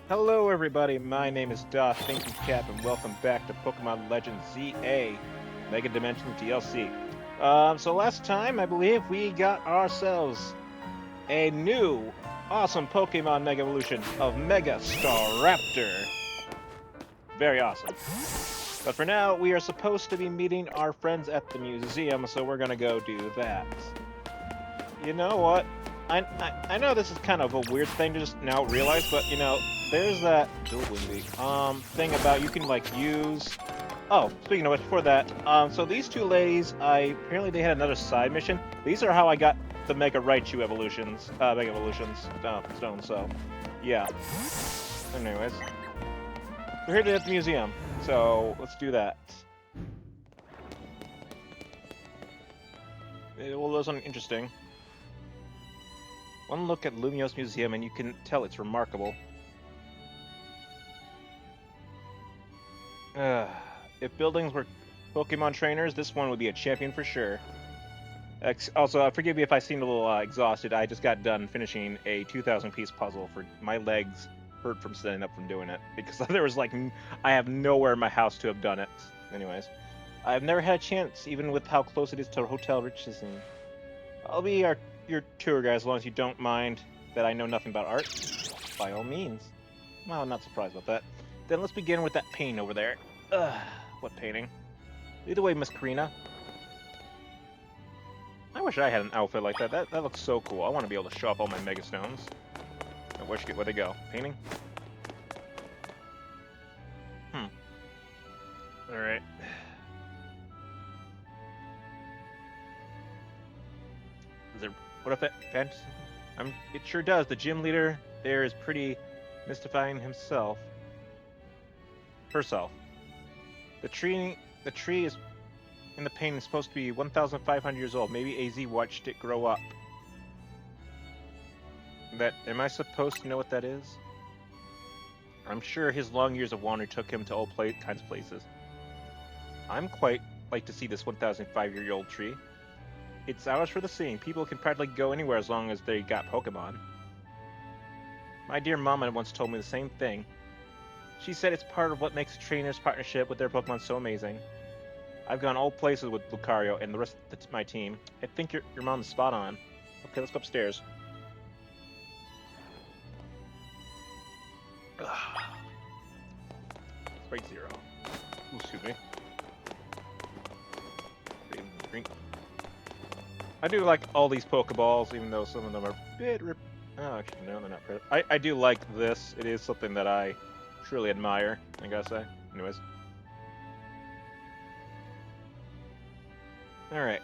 Hello everybody, my name is Doth, thank you Cap, and welcome back to Pokemon Legends ZA Mega Dimension DLC. So last time, I believe, we got ourselves a new, awesome Pokemon Mega Evolution of Mega Staraptor. Very awesome. But for now, we are supposed to be meeting our friends at the museum, so we're gonna go do that. You know what? I know this is kind of a weird thing to just now realize, but there's that dual windy thing about you can like use. Oh, speaking of which, before that, so these two ladies, apparently they had another side mission. These are how I got the Mega Raichu evolutions, Mega Evolutions stone. So, yeah. Anyways, we're here at the museum, so let's do that. Well, there's something interesting. One look at Lumio's museum and you can tell it's remarkable. If buildings were Pokemon trainers, this one would be a champion for sure. Also, forgive me if I seemed a little exhausted. I just got done finishing a 2,000-piece puzzle. For my legs hurt from standing up from doing it because there was like I have nowhere in my house to have done it. Anyways, I've never had a chance, even with how close it is to Hotel Richardson. I'll be your tour guide as long as you don't mind that I know nothing about art. By all means. Well, I'm not surprised about that. Then let's begin with that painting over there. Ugh, what painting? Lead the way, Miss Karina. I wish I had an outfit like that. That looks so cool. I want to be able to show off all my Mega Stones. Where they go? Painting? Alright. What if that it sure does. The gym leader there is pretty mystifying herself. The tree is in the painting is supposed to be 1,500 years old. Maybe AZ watched it grow up. Am I supposed to know what that is? I'm sure his long years of wandering took him to all kinds of places. I'm quite like to see this 1,005-year-old tree. It's ours for the seeing. People can practically go anywhere as long as they got Pokemon. My dear mama once told me the same thing. She said it's part of what makes a trainer's partnership with their Pokemon so amazing. I've gone all places with Lucario and the rest of my team. I think your mom's spot on. Okay, let's go upstairs. Sprite 0. Ooh, excuse me. Green. I do like all these Pokeballs, even though some of them are a bit oh, actually, no, they're not. I do like this. It is something that I truly admire, I gotta say. Anyways. Alright.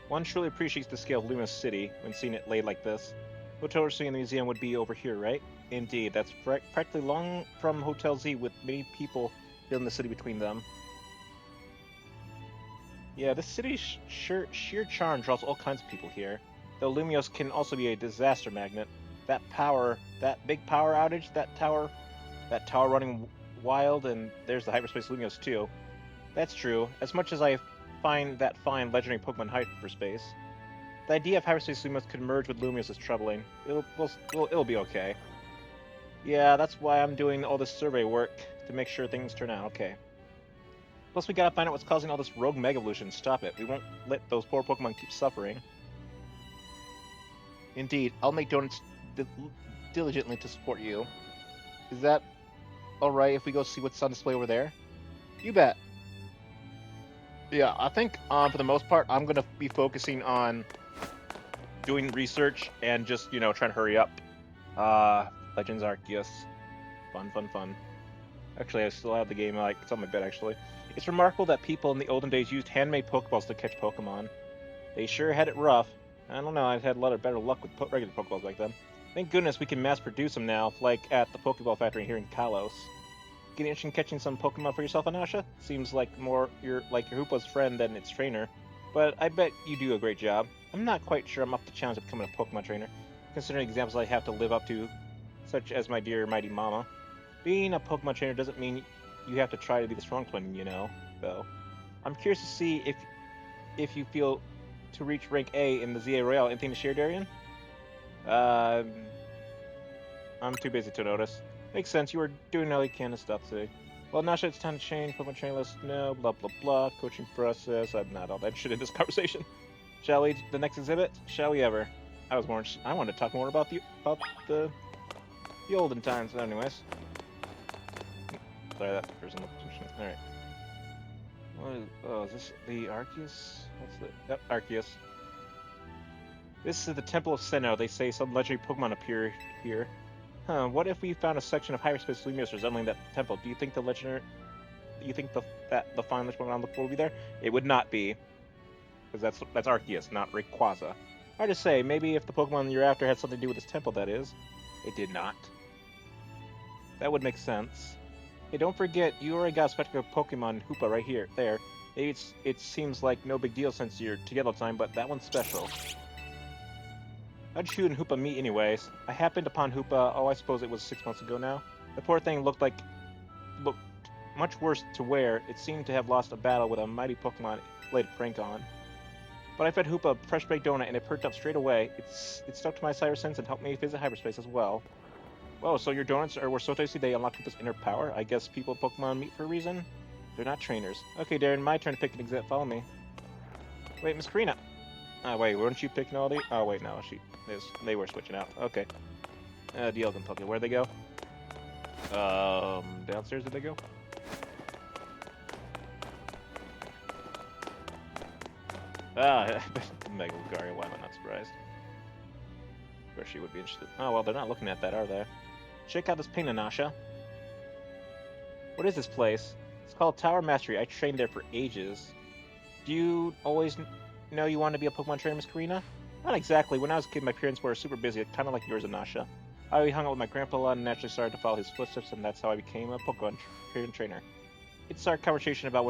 One truly appreciates the scale of Luna's city when seeing it laid like this. Hotel C in the museum would be over here, right? Indeed, that's practically long from Hotel Z with many people here in the city between them. Yeah, this city's sheer charm draws all kinds of people here. Though Lumios can also be a disaster magnet. That big power outage, that tower running wild, and there's the hyperspace Lumios too. That's true. As much as I find that fine legendary Pokemon hyperspace, the idea of hyperspace Lumios could merge with Lumios is troubling. It'll be okay. Yeah, that's why I'm doing all this survey work to make sure things turn out okay. Plus, we gotta find out what's causing all this rogue Mega Evolution. Stop it. We won't let those poor Pokemon keep suffering. Indeed, I'll make donuts diligently to support you. Is that alright if we go see what's on display over there? You bet. Yeah, I think for the most part, I'm gonna be focusing on doing research and just, trying to hurry up. Legends Arceus. Fun. Actually, I still have the game, it's on my bed, actually. It's remarkable that people in the olden days used handmade Pokeballs to catch Pokemon. They sure had it rough. I don't know, I've had a lot of better luck with regular Pokeballs back then. Thank goodness we can mass-produce them now, like at the Pokeball factory here in Kalos. Getting interested in catching some Pokemon for yourself, Anasha? Seems like more your Hoopa's friend than its trainer. But I bet you do a great job. I'm not quite sure I'm up to the challenge of becoming a Pokemon trainer, considering the examples I have to live up to, such as my dear mighty mama. Being a Pokemon trainer doesn't mean you have to try to be the strong one, though. I'm curious to see if you feel to reach rank A in the ZA Royale. Anything to share, Darian? I'm too busy to notice. Makes sense. You were doing all you can to stop today. Well, Nasha, it's time to change. Pokemon train list. No, blah blah blah. Coaching process. I'm not all that shit in this conversation. Shall we? The next exhibit? Shall we ever? I want to talk more about the olden times. Anyways. Sorry, that person looked interesting. All right. Oh, is this the Arceus? What's the? Yep, Arceus. This is the Temple of Sinnoh. They say some legendary Pokemon appear here. Huh, what if we found a section of hyperspace Lumios resembling that temple? Do you think the that the fine Pokemon on the floor will be there? It would not be. Because that's Arceus, not Rayquaza. Hard to say, maybe if the Pokemon you're after had something to do with this temple, that is. It did not. That would make sense. Hey, don't forget, you already got a spectacle Pokemon Hoopa right here, there. Maybe it seems like no big deal since you're together all the time, but that one's special. How'd you and Hoopa meet anyways? I happened upon Hoopa, I suppose it was 6 months ago now. The poor thing looked much worse to wear. It seemed to have lost a battle with a mighty Pokemon it played a prank on. But I fed Hoopa a fresh baked donut and it perked up straight away. It stuck to my cyber sense and helped me visit hyperspace as well. Whoa, so your donuts were so tasty they unlock Hoopa's inner power? I guess people and Pokemon meet for a reason? They're not trainers. Okay, Darren, my turn to pick an exit. Follow me. Wait, Miss Karina. Wait, weren't you picking all these? Oh, wait, no, they were switching out. Okay. DL can tell you. Where'd they go? Downstairs did they go? Mega Lucario, why am I not surprised? Of course she would be interested. Oh, well, they're not looking at that, are they? Check out this painting, Nasha. What is this place? It's called Tower Mastery. I trained there for ages. Do you always know you wanted to be a Pokemon trainer, Miss Karina? Not exactly. When I was a kid, my parents were super busy, kind of like yours and Nasha. I hung out with my grandpa a lot and naturally started to follow his footsteps, and that's how I became a Pokemon trainer. It's our conversation about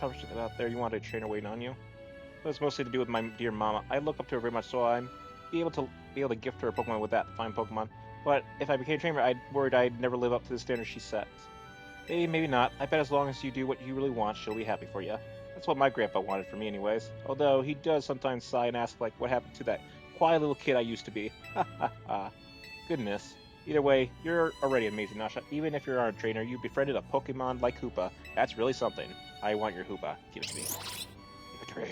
conversation about there you wanted a trainer waiting on you. It was mostly to do with my dear mama. I look up to her very much, so I'm able to gift her a Pokemon with that fine Pokemon. But if I became a trainer, I'd worried I'd never live up to the standard she set. Maybe, maybe not. I bet as long as you do what you really want, she'll be happy for you. That's what my grandpa wanted for me anyways. Although he does sometimes sigh and ask, like, what happened to that quiet little kid I used to be. Ha ha ha. Goodness. Either way, you're already amazing, Nasha. Even if you're not a trainer, you befriended a Pokemon like Hoopa. That's really something. I want your Hoopa. Give it to me. Give it to me.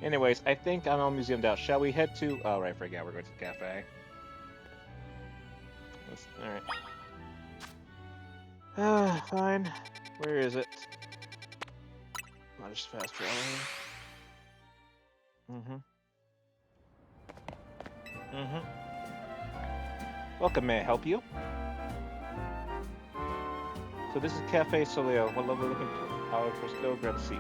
Anyways, I think I'm all museumed out. Shall we head to... Oh, right, I forgot. We're going to the cafe. Alright. Fine. Where is it? I'll just fast travel here. Welcome, may I help you? So this is Cafe Soleo. What lovely looking flower. First go, grab a seat.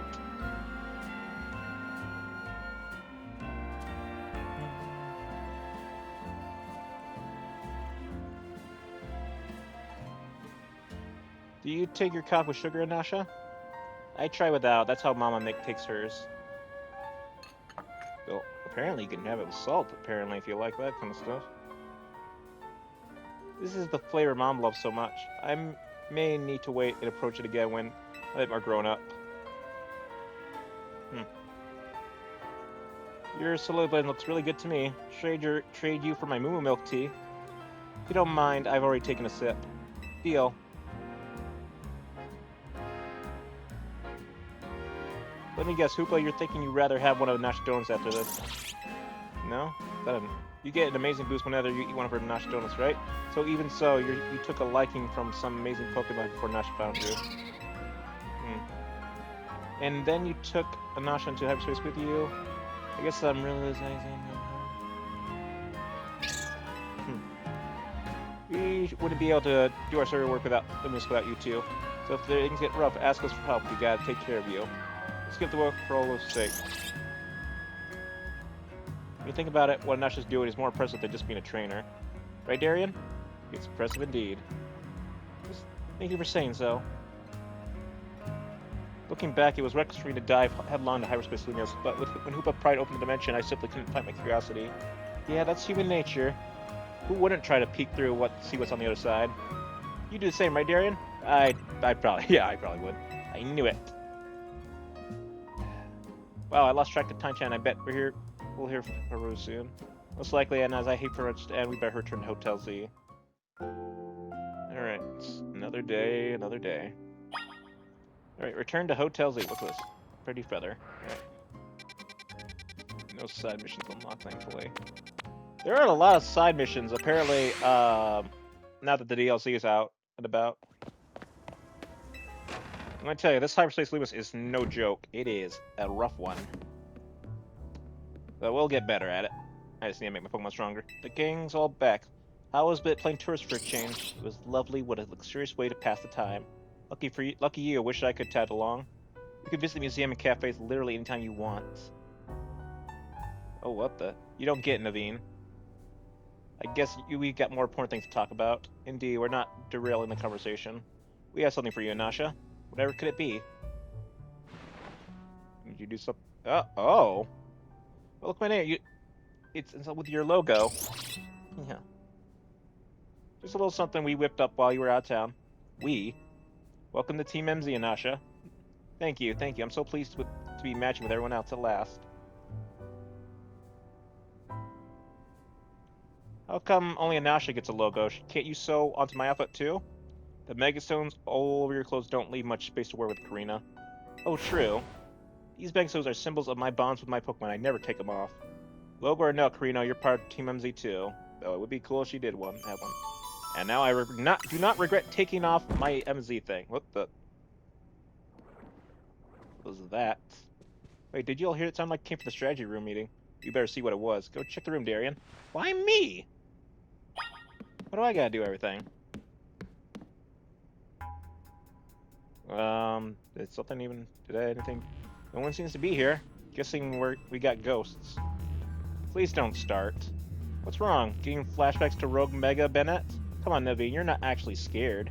Do you take your coffee with sugar, Nasha? I try without. That's how Mama takes hers. Well, apparently you can have it with salt, apparently, if you like that kind of stuff. This is the flavor Mom loves so much. I may need to wait and approach it again when I'm more grown up. Your soy blend looks really good to me. Trade you for my moo milk tea. If you don't mind, I've already taken a sip. Deal. Let me guess, Hoopa, you're thinking you'd rather have one of the Nash Donuts after this. No? You get an amazing boost whenever you eat one of her Nash Donuts, right? So even so, you took a liking from some amazing Pokemon before Nash found you. And then you took a Nash into hyperspace with you? I guess I'm realizing... We wouldn't be able to do our survey work without you two. So if things get rough, ask us for help. We gotta take care of you. Let's get the work for all of sake. When you think about it, what Nash is doing is more impressive than just being a trainer. Right, Darian? It's impressive indeed. Thank you for saying so. Looking back, it was reckless for me to dive headlong to hyperspace Lumios, but when Hoopa Pride opened the dimension, I simply couldn't fight my curiosity. Yeah, that's human nature. Who wouldn't try to peek through see what's on the other side? You do the same, right, Darian? I probably would. I knew it. Wow, I lost track of time, Chan. I bet we'll hear from Haru soon. Most likely, and as I hate for it to end, we better return to Hotel Z. Alright, another day, another day. Alright, return to Hotel Z. What's this? Pretty feather. Alright. No side missions unlocked, thankfully. There are a lot of side missions, apparently, now that the DLC is out and about. I'm gonna tell you, this Hyperspace Loomis is no joke. It is a rough one. But we'll get better at it. I just need to make my Pokemon stronger. The gang's all back. How was it playing tourist for a change? It was lovely. What a luxurious way to pass the time. Lucky you. Wish I could tag along. You can visit the museum and cafes literally anytime you want. Oh, what the? You don't get Naveen. I guess we got more important things to talk about. Indeed, we're not derailing the conversation. We have something for you, Anasha. Whatever could it be? Did you do something? Oh. Well, look, my name. It's with your logo. Yeah. Just a little something we whipped up while you were out of town. Welcome to Team MZ, Anasha. Thank you. I'm so pleased to be matching with everyone else at last. How come only Anasha gets a logo? Can't you sew onto my outfit too? The Megastones all over your clothes don't leave much space to wear with Karina. Oh, true. These Megastones are symbols of my bonds with my Pokemon. I never take them off. Logo or no, Karina, you're part of Team MZ too. Though it would be cool if she did have one. And now I do not regret taking off my MZ thing. What the? What was that? Wait, did you all hear it sound like it came from the strategy room meeting? You better see what it was. Go check the room, Darian. Why me? What do I gotta do everything? Did something even... anything... No one seems to be here. Guessing we got ghosts. Please don't start. What's wrong? Getting flashbacks to Rogue Mega Bennett? Come on, Naveen, you're not actually scared.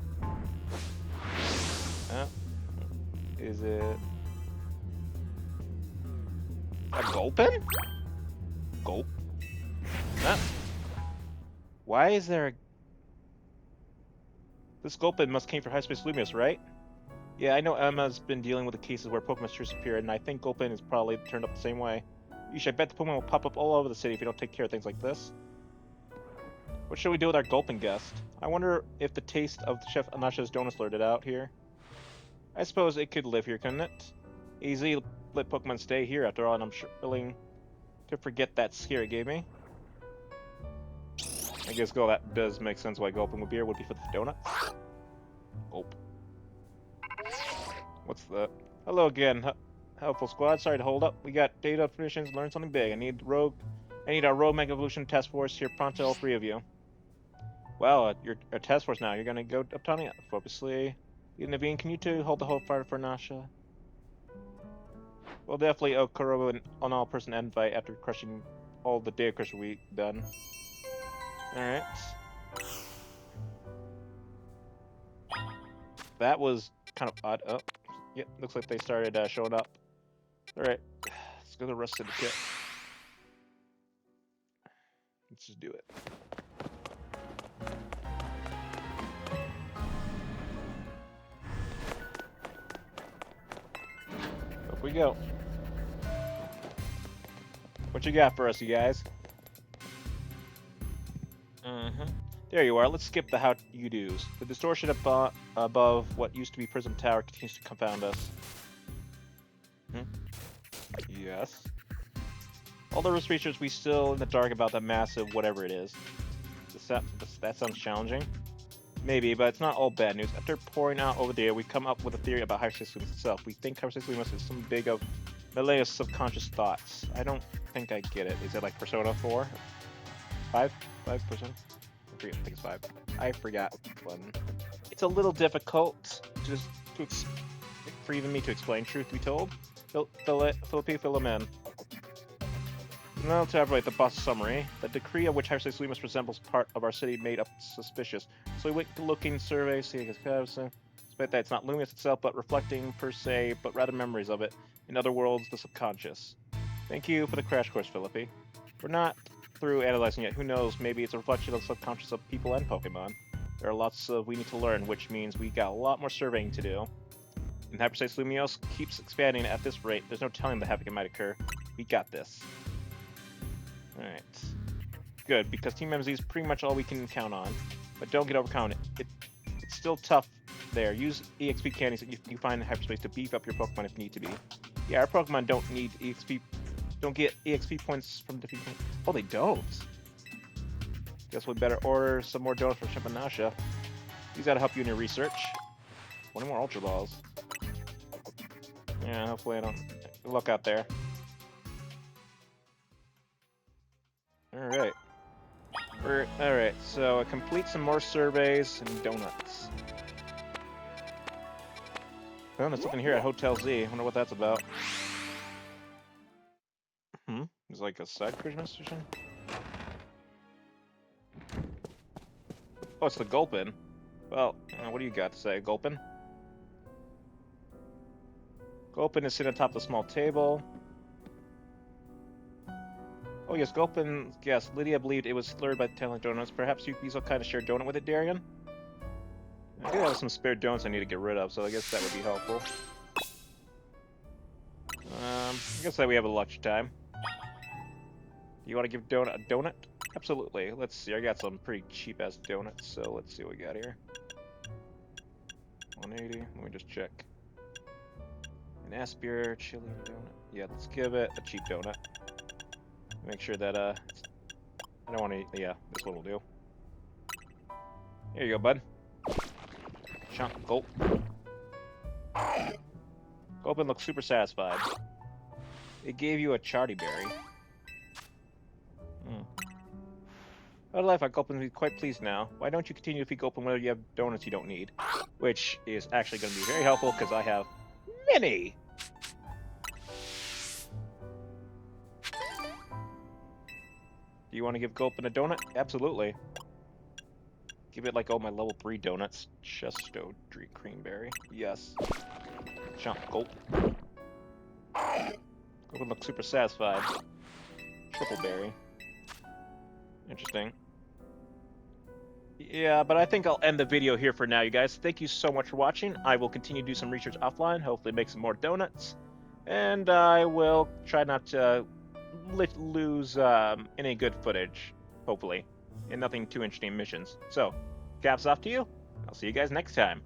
Is it... a Gulpin? Gulp? Why is there a... This Gulpin must came from Hyperspace Lumios, right? Yeah, I know Emma's been dealing with the cases where Pokemon disappeared, and I think Gulpin is probably turned up the same way. I bet the Pokemon will pop up all over the city if you don't take care of things like this. What should we do with our Gulpin guest? I wonder if the taste of Chef Anasha's donuts lured out here. I suppose it could live here, couldn't it? Easy, let Pokemon stay here after all, and I'm sure willing to forget that scare it gave me. I guess that does make sense why Gulpin would be here, would be for the donuts. Gulp. What's that? Hello again, helpful squad. Sorry to hold up. We got data predictions. Learned something big. I need our Rogue Mega Evolution task force here pronto, all three of you. Well, you're a task force now. You're gonna go up Tanya. Obviously. Naveen, can you two hold the whole fire for Nasha? We'll definitely owe Kurobu an all-person invite after crushing all the data crush we've done. Alright. That was kind of odd. Oh, yeah, looks like they started showing up. Alright, let's go to the rest of the kit. Let's just do it. Up we go. What you got for us, you guys? There you are. Let's skip the how-you-dos. The distortion above what used to be Prism Tower continues to confound us. Yes. All the risk research, we still in the dark about that massive whatever it is. That sounds challenging. Maybe, but it's not all bad news. After pouring out over there, we come up with a theory about Hyperspace Luminos itself. We think Hyperspace Luminos is some big of melee of subconscious thoughts. I don't think I get it. Is it like Persona 4? 5%? I think it's 5. I forgot one. It's a little difficult for even me to explain, truth be told. Philippi Philomen. Now to elaborate the boss summary. The decree of which Hyperspace Luminos resembles part of our city made up suspicious. So we went looking survey, see if it's despite that it's not Luminos itself, but reflecting per se, but rather memories of it. In other words, the subconscious. Thank you for the crash course, Philippi. We're not through analyzing it. Who knows? Maybe it's a reflection of the subconscious of people and Pokemon. There are lots we need to learn, which means we got a lot more surveying to do. And Hyperspace Luminos keeps expanding at this rate. There's no telling the havoc it might occur. We got this. Alright. good, because Team MZ is pretty much all we can count on. But don't get overcounted. It's still tough there. Use EXP candies that you find in hyperspace to beef up your Pokemon if need to be. Yeah, our Pokemon don't need EXP. Don't get EXP points from defeating. Oh, they don't. Guess we better order some more donuts from Chimpanasha. These gotta help you in your research. 20 more Ultra Balls. Yeah, hopefully I don't. Good luck out there. Alright. Alright, so complete some more surveys and donuts. Oh, there's something here at Hotel Z. I wonder what that's about. It's like a side Christmas mission? Oh, it's the Gulpin. Well, what do you got to say, Gulpin? Gulpin is sitting atop the small table. Oh yes, Gulpin, yes, Lydia believed it was lured by the talent donuts. Perhaps you'd be so kind to share a donut with it, Darian? I do have some spare donuts I need to get rid of, so I guess that would be helpful. I guess that we have a little extra time. You want to give a donut? Absolutely. Let's see, I got some pretty cheap-ass donuts, so let's see what we got here. 180, let me just check. An Aspire chili donut. Yeah, let's give it a cheap donut. Make sure that, I don't want to, yeah, this one will do. Here you go, bud. Chomp, gulp. Gulpin looks super satisfied. It gave you a Charty Berry. Out of life, Gulpin will be quite pleased now. Why don't you continue to feed Gulpin whether you have donuts you don't need? Which is actually going to be very helpful, because I have many! Do you want to give Gulpin a donut? Absolutely. Give it like, oh, my level 3 donuts. Chesto Creamberry. Yes. Chomp, gulp. Gulpin looks super satisfied. Triple berry. Interesting. Yeah, but I think I'll end the video here for now, you guys. Thank you so much for watching. I will continue to do some research offline, hopefully make some more donuts. And I will try not to lose any good footage, hopefully. And nothing too interesting missions. So, caps off to you. I'll see you guys next time.